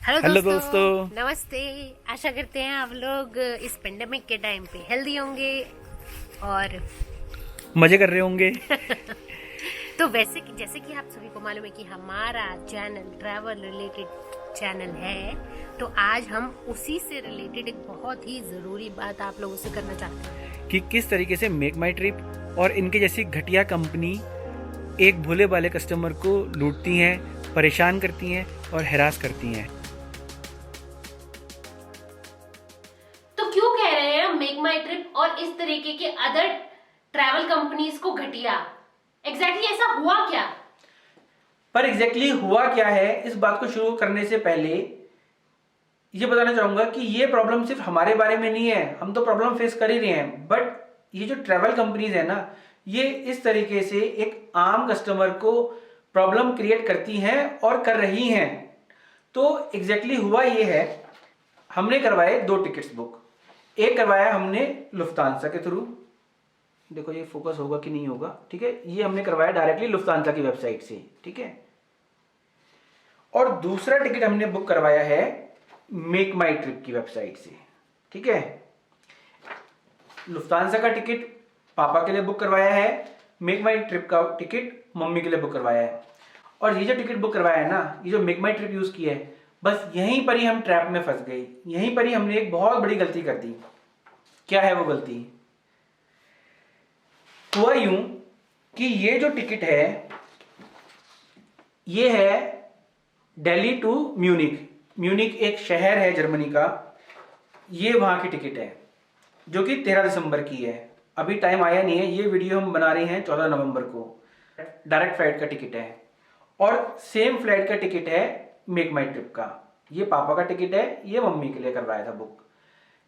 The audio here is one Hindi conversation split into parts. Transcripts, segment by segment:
हेलो दोस्तों, दोस्तों। नमस्ते। आशा करते हैं आप लोग इस पेंडेमिक के टाइम पे हेल्दी होंगे और मजे कर रहे होंगे। तो वैसे कि जैसे कि आप सभी को मालूम है कि हमारा चैनल ट्रैवल रिलेटेड चैनल है, तो आज हम उसी से रिलेटेड एक बहुत ही ज़रूरी बात आप लोगों से करना चाहते हैं। कि किस तरीके से मेक माई ट्रिप और इनके जैसी घटिया कंपनी एक भोले भाले कस्टमर को लूटती हैं, परेशान करती हैं और हैरास करती हैं। तो क्यों कह रहे हैं मेक माई ट्रिप और इस तरीके के अदर ट्रैवल कंपनीज को घटिया? एग्जैक्टली ऐसा हुआ क्या? पर एग्जैक्टली हुआ क्या है, इस बात को शुरू करने से पहले ये बताना चाहूंगा कि ये प्रॉब्लम सिर्फ हमारे बारे में नहीं है, हम तो प्रॉब्लम फेस कर ही रहे हैं, बट ये जो ट्रैवल कंपनीज है ना, ये इस तरीके से एक आम कस्टमर को प्रॉब्लम क्रिएट करती हैं और कर रही हैं। तो एग्जैक्टली हुआ ये है, हमने करवाए 2 टिकट्स बुक। एक करवाया हमने लुफ्तांसा के थ्रू, देखो ये फोकस होगा कि नहीं होगा, ठीक है, ये हमने करवाया डायरेक्टली लुफ्तांसा की वेबसाइट से, ठीक है। और दूसरा टिकट हमने बुक करवाया है मेक माई ट्रिप की वेबसाइट से, ठीक है। लुफ्तांसा का टिकट पापा के लिए बुक करवाया है, मेक माई ट्रिप का टिकट मम्मी के लिए बुक करवाया है। और ये जो टिकट बुक करवाया है ना, ये जो मेक माई ट्रिप यूज किया है, बस यहीं पर ही हम ट्रैप में फंस गए, यहीं पर ही हमने एक बहुत बड़ी गलती कर दी। क्या है वो गलती? हुआ यूं कि ये जो टिकट है, ये है दिल्ली टू म्यूनिक। म्यूनिक एक शहर है जर्मनी का, ये वहां की टिकट है जो कि 13 दिसंबर की है। अभी टाइम आया नहीं है, ये वीडियो हम बना रहे हैं 14 नवंबर को। डायरेक्ट फ्लाइट का टिकट है और सेम फ्लाइट का टिकट है मेक माई ट्रिप का। ये पापा का टिकट है, ये मम्मी के लिए करवाया था बुक।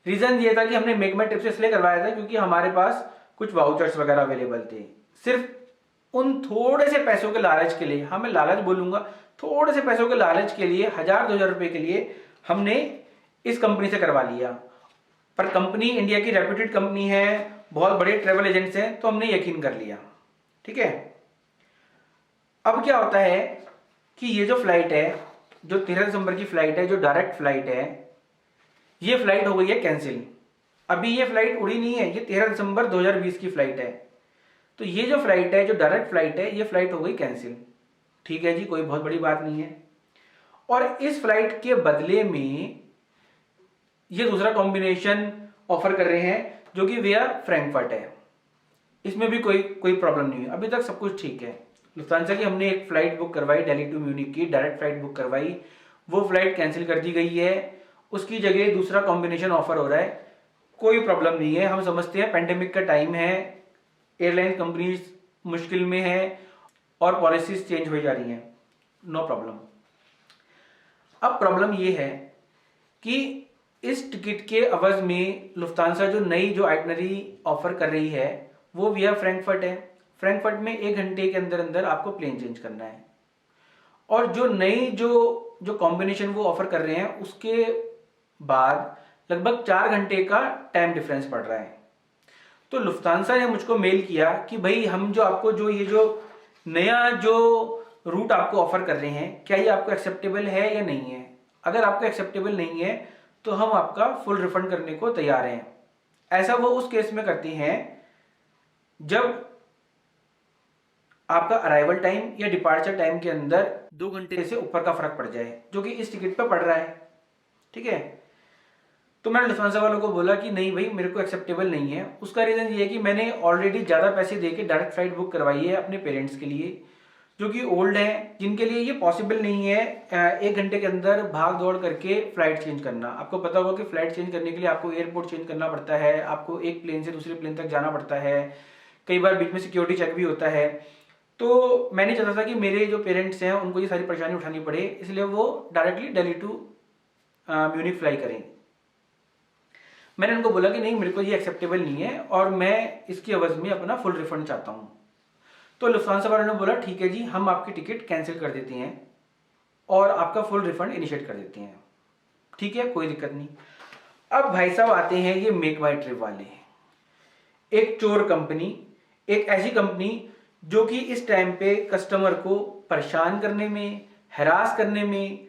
रीजन ये था कि हमने मेक माई ट्रिप से इसलिए करवाया था क्योंकि हमारे पास कुछ वाउचर्स वगैरह अवेलेबल थे। सिर्फ उन थोड़े से पैसों के लालच के लिए, हाँ मैं लालच बोलूंगा, थोड़े से पैसों के लालच के लिए, 1000-2000 रुपए के लिए हमने इस कंपनी से करवा लिया। पर कंपनी इंडिया की रेप्यूटेड कंपनी है, बहुत बड़े ट्रेवल एजेंट्स हैं, तो हमने यकीन कर लिया, ठीक है। अब क्या होता है कि ये जो फ्लाइट है, जो 13 दिसंबर की फ्लाइट है, जो डायरेक्ट फ्लाइट है, ये फ्लाइट हो गई है कैंसिल। अभी ये फ्लाइट उड़ी नहीं है, ये 13 दिसंबर 2020 की फ्लाइट है। तो ये जो फ्लाइट है, जो डायरेक्ट फ्लाइट है, ये फ्लाइट हो गई कैंसिल। ठीक है जी, कोई बहुत बड़ी बात नहीं है। और इस फ्लाइट के बदले में ये दूसरा कॉम्बिनेशन ऑफर कर रहे हैं जो कि विया फ्रैंकफर्ट है। इसमें भी कोई प्रॉब्लम नहीं है, अभी तक सब कुछ ठीक है। लुफ्तांसा की हमने एक फ्लाइट बुक करवाई, दिल्ली टू म्यूनिक की डायरेक्ट फ्लाइट बुक करवाई, वो फ्लाइट कैंसिल कर दी गई है। उसकी जगह दूसरा कॉम्बिनेशन ऑफर हो रहा है, कोई प्रॉब्लम नहीं है। हम समझते हैं पेंडेमिक का टाइम है, एयरलाइन कंपनीज मुश्किल में है और पॉलिसीज चेंज हो जा रही हैं, नो प्रॉब्लम। अब प्रॉब्लम ये है कि इस टिकट के अवज में लुफ्तांसा जो नई जो आइटनरी ऑफर कर रही है वो विया फ्रैंकफर्ट है। फ्रैंकफर्ट में 1 घंटे के अंदर अंदर आपको प्लेन चेंज करना है। और जो नई जो कॉम्बिनेशन वो ऑफर कर रहे हैं, उसके बाद लगभग 4 घंटे का टाइम डिफरेंस पड़ रहा है। तो लुफ्तांसा ने मुझको मेल किया कि भाई हम जो आपको जो ये जो नया जो रूट आपको ऑफर कर रहे हैं, क्या ये आपको एक्सेप्टेबल है या नहीं है। अगर आपको एक्सेप्टेबल नहीं है तो हम आपका फुल रिफंड करने को तैयार हैं। ऐसा वो उस केस में करती हैं जब आपका अराइवल टाइम या डिपार्चर टाइम के अंदर 2 घंटे से ऊपर का फर्क पड़ जाए, जो कि इस टिकट पर पड़ रहा है, ठीक है। तो मैंने लुफ्तांसा वालों को बोला कि नहीं भाई, मेरे को एक्सेप्टेबल नहीं है। उसका रीजन ये है कि मैंने ऑलरेडी ज्यादा पैसे देके डायरेक्ट फ्लाइट बुक करवाई है अपने पेरेंट्स के लिए, जो कि ओल्ड हैं, जिनके लिए ये पॉसिबल नहीं है 1 घंटे के अंदर भाग दौड़ करके फ्लाइट चेंज करना। आपको पता होगा कि फ्लाइट चेंज करने के लिए आपको एयरपोर्ट चेंज करना पड़ता है, आपको एक प्लेन से दूसरे प्लेन तक जाना पड़ता है, कई बार बीच में सिक्योरिटी चेक भी होता है। तो मैंने चाहता था कि मेरे जो पेरेंट्स हैं उनको ये सारी परेशानी उठानी पड़े, इसलिए वो directly Delhi to Munich fly करें। मैंने उनको बोला कि नहीं, मेरे को ये एक्सेप्टेबल नहीं है और मैं इसकी एवज में अपना फुल रिफंड चाहता हूँ। तो लुफ्तांसा वालों ने बोला ठीक है जी, हम आपकी टिकट कैंसिल कर देते हैं और आपका फुल रिफंड इनिशिएट कर देते हैं। ठीक है, कोई दिक्कत नहीं। अब भाई साहब आते हैं ये मेक माई ट्रिप वाले, एक चोर कंपनी, एक ऐसी कंपनी जो कि इस टाइम पे कस्टमर को परेशान करने में, हैरास करने में,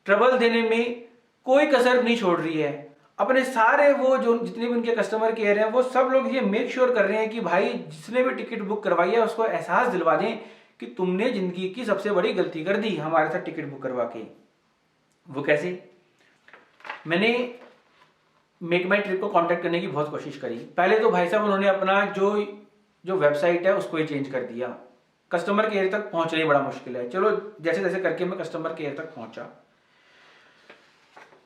ट्रबल देने में कोई कसर नहीं छोड़ रही है। अपने सारे वो जो जितने भी उनके कस्टमर केयर हैं वो सब लोग ये मेक श्योर कर रहे हैं कि भाई जिसने भी टिकट बुक करवाई है उसको एहसास दिलवा दें कि तुमने जिंदगी की सबसे बड़ी गलती कर दी हमारे साथ टिकट बुक करवा के। वो कैसे? मैंने मेक माई ट्रिप को कांटेक्ट करने की बहुत कोशिश करी। पहले तो भाई साहब उन्होंने अपना जो वेबसाइट है उसको ही चेंज कर दिया। कस्टमर केयर तक पहुंचना ही बड़ा मुश्किल है। चलो जैसे तैसे करके मैं कस्टमर केयर तक पहुंचा।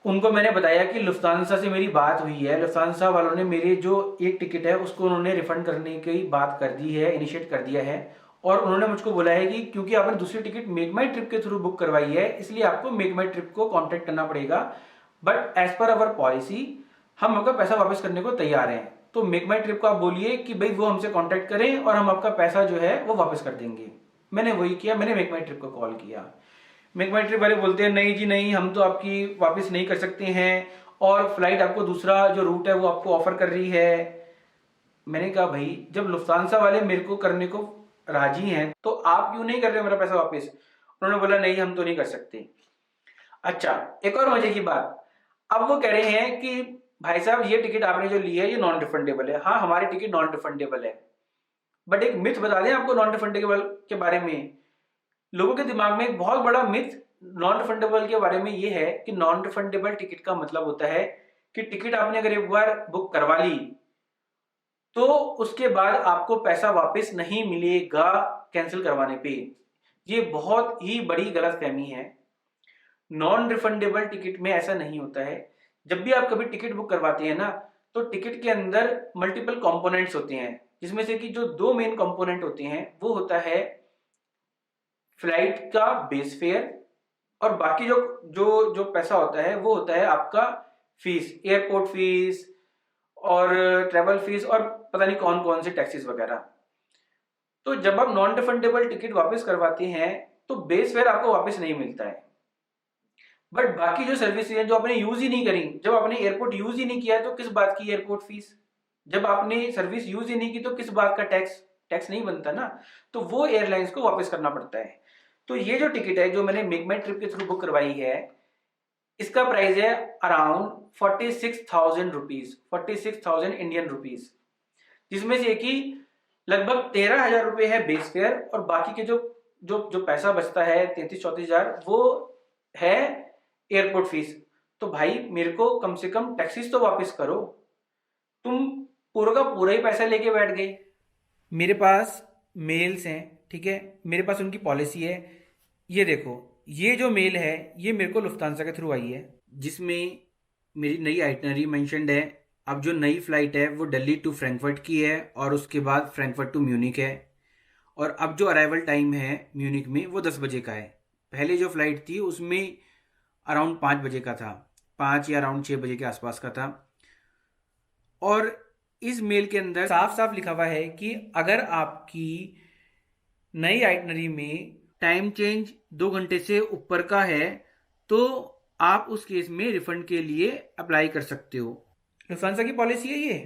उनको मैंने बताया कि लुफ्तांसा से मेरी बात हुई है, लुफ्तांसा वालों ने मेरे जो एक टिकट है उसको उन्होंने रिफंड करने की बात कर दी है, इनिशिएट कर दिया है। और उन्होंने मुझको बोला है कि क्योंकि आपने दूसरी टिकट मेक माई ट्रिप के थ्रू बुक करवाई है इसलिए आपको मेक माई ट्रिप को कॉन्टेक्ट करना पड़ेगा, but as per our policy हम आपका पैसा वापस करने को तैयार हैं। तो मेक माई ट्रिप को आप बोलिए कि भाई वो हमसे कांटेक्ट करें और हम आपका पैसा जो है वो वापस कर देंगे। मैंने वही किया, मैंने मेक माई ट्रिप को कॉल किया। मेक माई ट्रिप वाले बोलते हैं नहीं जी नहीं, हम तो आपकी वापस नहीं कर सकते हैं और फ्लाइट आपको दूसरा जो रूट है वो आपको ऑफर कर रही है। मैंने कहा भाई जब लुफ्तांसा वाले मेरे को करने को राजी हैं तो आप क्यों नहीं कर रहे हो मेरा पैसा वापस? उन्होंने बोला नहीं हम तो नहीं कर सकते। अच्छा, एक और मजे की बात, अब वो कह रहे हैं कि भाई साहब ये टिकट आपने जो ली है ये नॉन रिफंडेबल है। हाँ हमारी टिकट नॉन रिफंडेबल है, बट एक मिथ बता दें आपको नॉन रिफंडेबल के बारे में। लोगों के दिमाग में एक बहुत बड़ा मिथ नॉन रिफंडेबल के बारे में ये है कि नॉन रिफंडेबल टिकट का मतलब होता है कि टिकट आपने अगर एक बार बुक करवा ली तो उसके बाद आपको पैसा वापस नहीं मिलेगा कैंसिल करवाने पे। ये बहुत ही बड़ी गलतफहमी है। नॉन रिफंडेबल टिकट में ऐसा नहीं होता है। जब भी आप कभी टिकट बुक करवाते हैं ना तो टिकट के अंदर मल्टीपल कंपोनेंट्स होते हैं, जिसमें से कि जो दो मेन कंपोनेंट होते हैं वो होता है फ्लाइट का बेस फेयर और बाकी जो जो जो पैसा होता है वो होता है आपका फीस, एयरपोर्ट फीस और ट्रेवल फीस और पता नहीं कौन कौन से टैक्सेस वगैरह। तो जब आप नॉन रिफंडेबल टिकट वापस करवाते हैं तो बेस फेयर आपको वापस नहीं मिलता है, बट बाकी जो सर्विसेज हैं जो आपने यूज ही नहीं करी, जब आपने एयरपोर्ट यूज ही नहीं किया तो किस बात की एयरपोर्ट फीस, जब आपने सर्विस यूज ही नहीं की तो किस बात का टैक्स नहीं बनता ना, तो वो एयरलाइंस को वापस करना पड़ता है। तो ये जो टिकट है जो मैंने मेक माई ट्रिप के थ्रू बुक करवाई है इसका प्राइस है अराउंड 46,000 रुपीज, 46,000 इंडियन रुपीज, जिसमें से कि लगभग 13,000 रुपए है बेस फेयर और बाकी के जो जो जो पैसा बचता है 33-34,000 वो है एयरपोर्ट फीस। तो भाई मेरे को कम से कम टैक्सीज तो वापस करो, तुम पूरा का पूरा ही पैसा लेके बैठ गए। मेरे पास मेल्स हैं, ठीक है, मेरे पास उनकी पॉलिसी है। ये देखो, ये जो मेल है ये मेरे को लुफ्तांसा के थ्रू आई है जिसमें मेरी नई आइटनरी मेंशन्ड है। अब जो नई फ्लाइट है वो दिल्ली टू फ्रैंकफर्ट की है और उसके बाद फ्रैंकफर्ट टू म्यूनिक है। और अब जो अराइवल टाइम है म्यूनिक में वो 10 बजे का है। पहले जो फ्लाइट थी उसमें अराउंड 5 बजे का था, 5 या अराउंड 6 बजे के आसपास का था। और इस मेल के अंदर साफ साफ लिखा हुआ है कि अगर आपकी नई आइटनरी में टाइम चेंज 2 घंटे से ऊपर का है तो आप उस केस में रिफंड के लिए अप्लाई कर सकते हो। लुफ्तांसा की पॉलिसी है ये।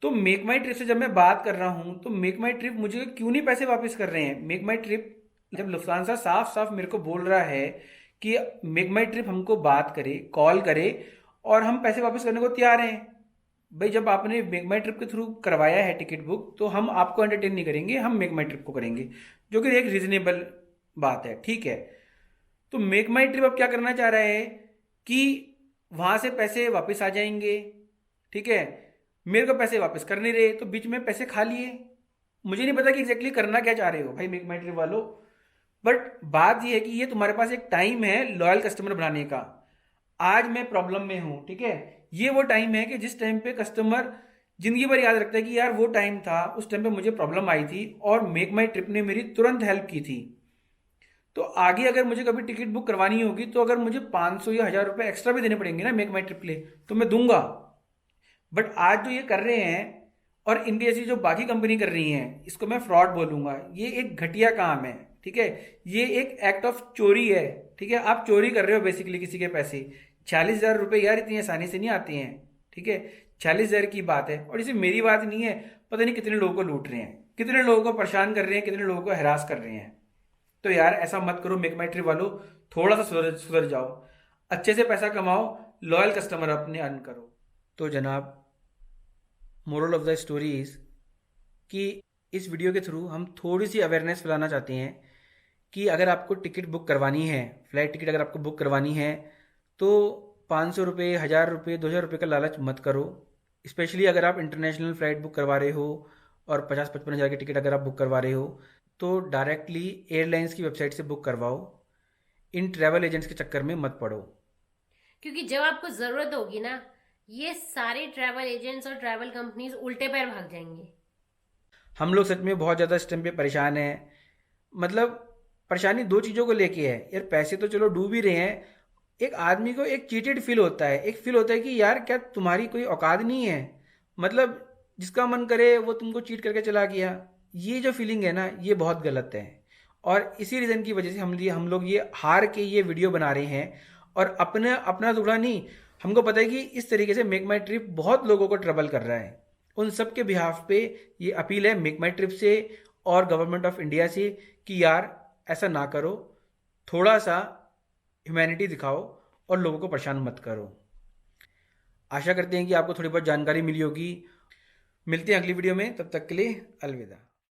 तो मेक माई ट्रिप से जब मैं बात कर रहा हूं तो मेक माई ट्रिप मुझे क्यों नहीं पैसे वापस कर रहे हैं? मेक माई ट्रिप जब लुफ्तांसा साफ साफ मेरे को बोल रहा है कि मेक माई ट्रिप हमको बात करे, कॉल करे और हम पैसे वापस करने को तैयार हैं। भाई जब आपने मेक माई ट्रिप के थ्रू करवाया है टिकट बुक तो हम आपको एंटरटेन नहीं करेंगे, हम मेक माई ट्रिप को करेंगे, जो कि एक रीजनेबल बात है, ठीक है। तो मेक माई ट्रिप अब क्या करना चाह रहा है कि वहां से पैसे वापस आ जाएंगे, ठीक है। मेरे को पैसे वापस कर नहीं रहे तो बीच में पैसे खा लिए। मुझे नहीं पता कि एग्जैक्टली करना क्या चाह रहे हो भाई मेक माई ट्रिप वालों, बट बात यह है कि ये तुम्हारे पास एक टाइम है लॉयल कस्टमर बनाने का। आज मैं प्रॉब्लम में हूं, ठीक है, ये वो टाइम है कि जिस टाइम पे कस्टमर जिंदगी भर याद रखता है कि यार वो टाइम था, उस टाइम पे मुझे प्रॉब्लम आई थी और मेक माई ट्रिप ने मेरी तुरंत हेल्प की थी। तो आगे अगर मुझे कभी टिकट बुक करवानी होगी तो अगर मुझे 500 या 1000 रुपए एक्स्ट्रा भी देने पड़ेंगे ना मेक माई ट्रिप के लिए तो मैं दूंगा। बट आज जो ये कर रहे हैं और इनकी ऐसी जो बाकी कंपनी कर रही हैं इसको मैं फ्रॉड बोलूंगा। ये एक घटिया काम है, ठीक है, ये एक एक्ट ऑफ चोरी है, ठीक है। आप चोरी कर रहे हो बेसिकली किसी के पैसे। 46,000 रुपए यार इतनी आसानी से नहीं आते हैं, ठीक है, 46,000 की बात है। और इसे मेरी बात नहीं है, पता नहीं कितने लोगों को लूट रहे हैं, कितने लोगों को परेशान कर रहे हैं, कितने लोगों को हरास कर रहे हैं। तो यार ऐसा मत करो मेक माई ट्रिप वालों, थोड़ा सा सुधर सुधर जाओ, अच्छे से पैसा कमाओ, लॉयल कस्टमर अपने अर्न करो। तो जनाब, moral of the story is कि इस वीडियो के थ्रू हम थोड़ी सी अवेयरनेस फैलाना चाहते हैं कि अगर आपको टिकट बुक करवानी है, फ्लाइट टिकट अगर आपको बुक करवानी है, तो 500 रुपये, 1000 रुपये, 2000 रुपये का लालच मत करो। स्पेशली अगर आप इंटरनेशनल फ़्लाइट बुक करवा रहे हो और 50-55 हज़ार की टिकट अगर आप बुक करवा रहे हो, तो डायरेक्टली एयरलाइंस की वेबसाइट से बुक करवाओ। इन ट्रैवल एजेंट्स के चक्कर में मत पड़ो। क्योंकि जब आपको जरूरत होगी ना, ये सारे ट्रैवल एजेंट्स और ट्रैवल कंपनीज उल्टे पैर भाग जाएंगे। हम लोग सच में बहुत ज़्यादा इस टाइम पे परेशान हैं। मतलब परेशानी दो चीज़ों को लेके है यार। पैसे तो चलो डूब ही रहे हैं, एक आदमी को एक चीटेड फील होता है, एक फील होता है कि यार क्या तुम्हारी कोई औकात नहीं है। मतलब जिसका मन करे वो तुमको चीट करके चला गया। ये जो फीलिंग है ना, ये बहुत गलत है। और इसी रीज़न की वजह से हम लोग ये हार के ये वीडियो बना रहे हैं। और अपना दुखड़ा नहीं, हमको पता है कि इस तरीके से मेक माई ट्रिप बहुत लोगों को ट्रबल कर रहा है। उन सब के बिहाफ पे ये अपील है मेक माई ट्रिप से और गवर्नमेंट ऑफ इंडिया से कि यार ऐसा ना करो, थोड़ा सा ह्यूमैनिटी दिखाओ और लोगों को परेशान मत करो। आशा करते हैं कि आपको थोड़ी बहुत जानकारी मिली होगी। मिलते हैं अगली वीडियो में, तब तक के लिए अलविदा।